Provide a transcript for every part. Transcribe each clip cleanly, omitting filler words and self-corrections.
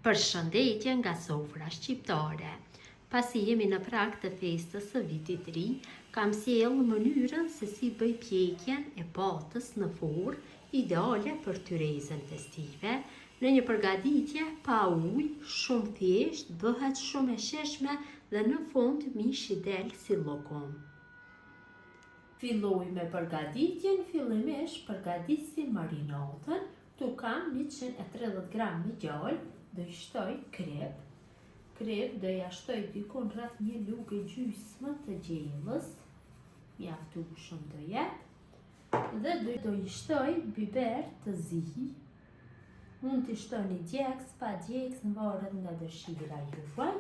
Përshëndetje nga sofra shqiptare. Pasi jemi në prag të festës së vitit të ri, kam sjellë mënyrën se si bëj pjekjen e patës në forë, ideale për tyrezën festive, në një përgatitje pa ujë, shumë thjesht, bëhet shumë e sheshme dhe në fund mishi del si llokom. Filloj me përgatitjen, fillimisht përgatisim marinatën. Tu kam 130 gram me gjallë, do i shtoj krep. Krep do ja shtoj dikon rreth 1 lugë e gjysmë të gjellës, mjaftueshëm do jetë. Dhe do i shtoj biber të zi. Mund t'i shtoni djegës, pa djegës, në varet nga dëshira juaj.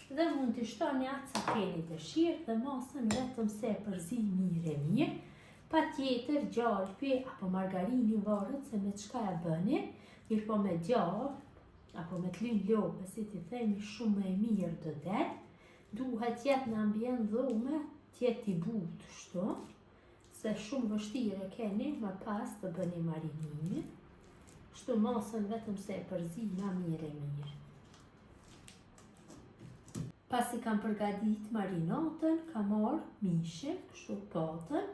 Dhe mund t'i shtoni atë sa keni dëshirë dhe masën vetëm se përzi mirë. Pa tjetër gjalpi apo margarini varet se me çka e bëni, mirë po me djalp apo me t'lyn lopë, si t'i themi, shumë e mirë do det. Duhet jetë në ambient dhume, t'jetë i butë shto, se shumë vështirë keni më pas të bëni marinimin. Shtu masën vetëm se e përzi ma mirë. Pasi kam përgadit marinatën, kam marrë mishin, kështu patën,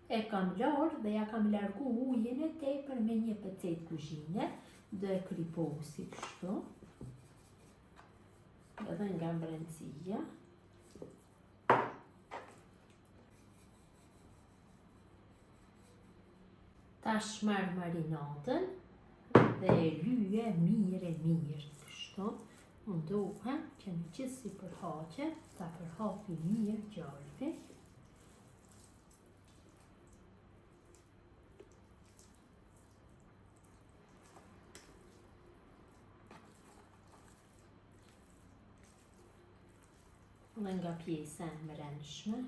e kam larë dhe ja kam largu ujin e tepër me një pecet kuzhine, dhe kriposi kështu, edhe nga mbrencia. Tash marr marinatën dhe e lyje mirë kështu. Mundohem që në gjithë si përhaqe, ta përhapi mirë gjalpi. Dhe nga pjesa e mbrëmshme.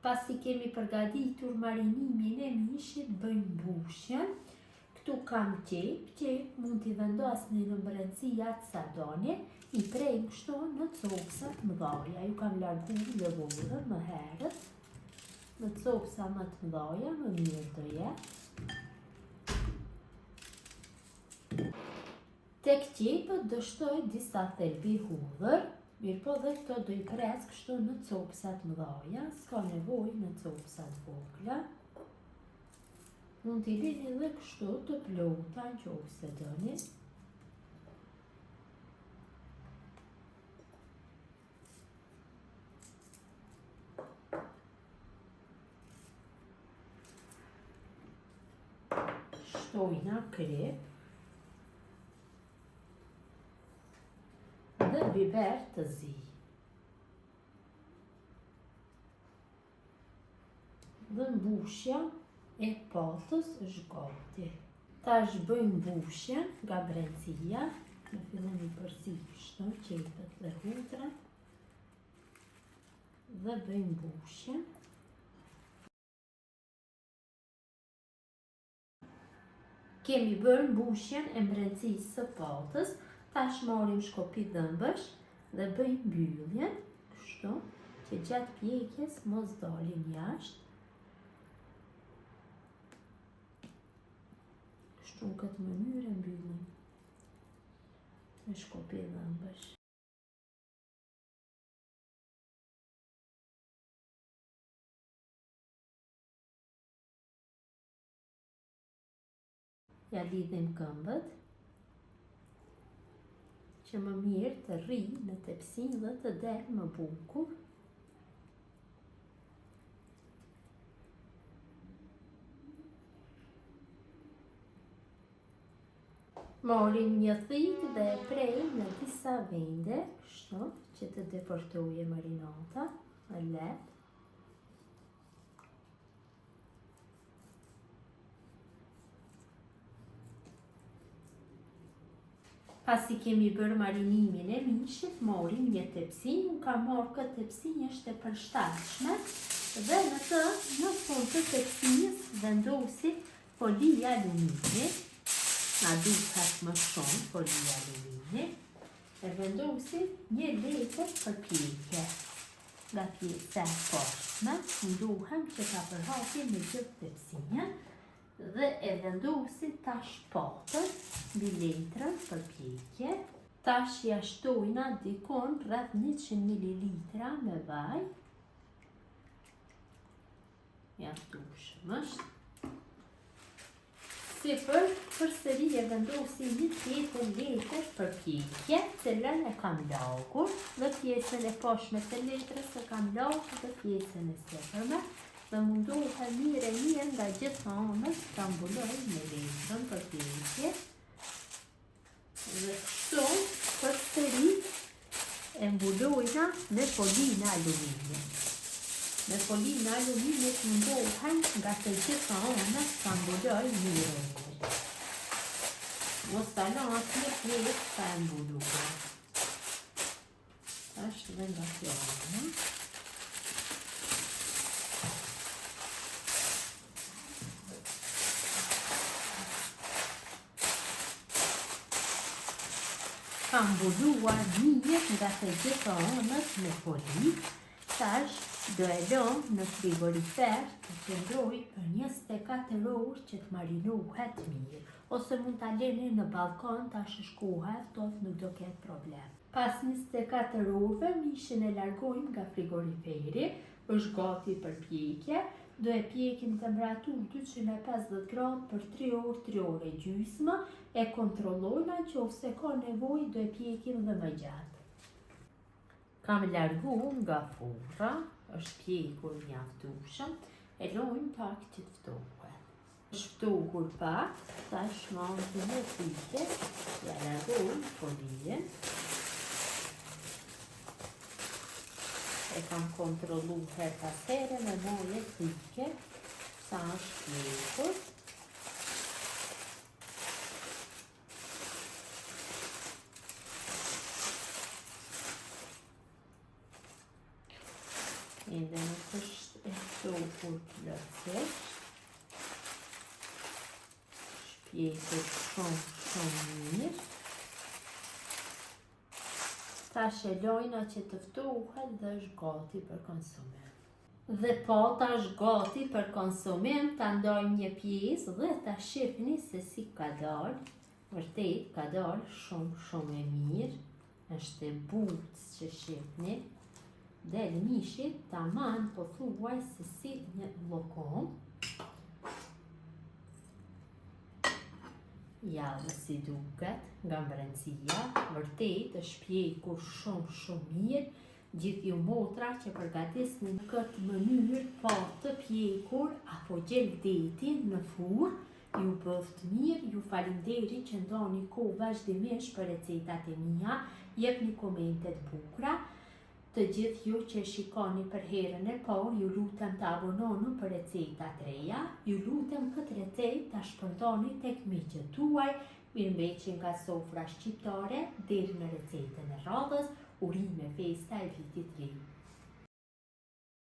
Pasi kemi përgatitur marinimin e mishit, bëjmë mbushjen. Këtu kam qep, mund t'i vendosni në mbrenci atë sa doni, i prejmë kështu në copsat mëdhaja. Ju kam largu lëvorën më herët, në copsa më të mëdhaja, më mirë do jetë. Tek qepët do shtoj disa thelbi hudhër. Mirë po dhe këto do i pres kështu në copsat mëdhaja, s'ka nevoj në copsat vogla. Mund t'i lini dhe kështu të plota në qofse doni. Shtojna krep. Dhe biber të zi. Dhe mbushja e patës është gati. Tash bëjmë mbushjen nga brencia, në fillim i përzi kështu qepët dhe hudrat. Dhe bëjmë mbushjen. Kemi bërë mbushjen e mbrencisë së patës. Tash marrim shkopi dhëmbësh dhe bëjmë mbylljen, kështu, që gjatë pjekjes mos dalin jashtë. Kështu në këtë mënyrë mbyllim me shkopi dhëmbësh. Ja lidhim këmbët, që më mirë të rri në tepsin dhe të del më bukur. Marrim një thikë dhe e prejmë në disa vende, kështu, që të depërtoje marinata, më lehtë. Pasi kemi bërë marinimin e mishit, morim një tepsi, unë kam marrë këtë tepsi është e përshtatshme dhe në fund të tepsijës vendosi foli alumini, na duhet më shumë foli alumini, e vendosi një letër përpjekje nga pjesa e poshtme, nduhem që ta përhapje me gjithë tepsijën dhe e vendosi tash potën mbi letrën përpjekje. Tash ja shtojna dikon rreth 100 ml me vaj. Ja mjaftueshëm është. Sipër përsëri e vendosi një tjetër letër përpjekje, cilën e kam lagur, dhe pjesën e poshtme të letrës e kam lagur dhe pjesën e sipërme, dhe mundohem mirë nga gjithë anët ta mbuloj me letrën përpjekje. Dhe kështu përsëri e mbulojna me folinë alumini. Me folinë alumini mundohem nga të gjitha anët ta mbuloj mirë. Mos ta lë asnjë pjesë pa e mbuluar. Tash dhe nga kjo anë. Kam mbuluar mirë nga të gjitha anët me foli. Tash do e lëm në frigorifer të qëndroj për 24 orë që të marinohet mirë. Ose mund ta leni në balkon ta shkohet, tot nuk do ketë problem. Pas 24 orëve mishin e largojmë nga frigoriferi, është gati për pjekje, do e pjekim temperaturë 250 gradë për 3 orë, 3 orë e gjysmë, e kontrollojmë nëse ka nevojë do e pjekim dhe më gjatë. Kam largu nga furra, është pjekur mjaftueshëm, e lojmë pak që të ftohet. Është ftohur pak, tash mangën e thike, ja largojmë folien. E kam kontrollu her pas here me molle thike, sa është pjekur. Ende nuk është e ftohur plotësisht. Shpjekur shumë mirë. Tash e lojna që të ftohet dhe është gati për konsumim. Dhe pata është gati për konsumim, ta ndajmë një pjesë dhe ta shihni se si ka dalë. Vërtet ka dalë shumë e mirë. Është e butë që shihni. Del mishit tamam pothuaj se si një llokom. Ja dhe si duket nga mbrencia, vërtet është pjekur shumë mirë. Gjithë ju motra që përgatisni në këtë mënyrë pa të pjekur apo gjeldetin në furrë, ju bëft mirë, ju faleminderit që ndoni kohë vazhdimisht për recetat e mia, jepni komente të bukura. Të gjithë ju që shikoni për herën e parë, ju lutem të abononi për receta të reja, ju lutem këtë recetë ta shpërndani tek miqët tuaj. Mirëmbëjtje nga sofra shqiptare deri në recetën e radhës, urime festa e vitit ri.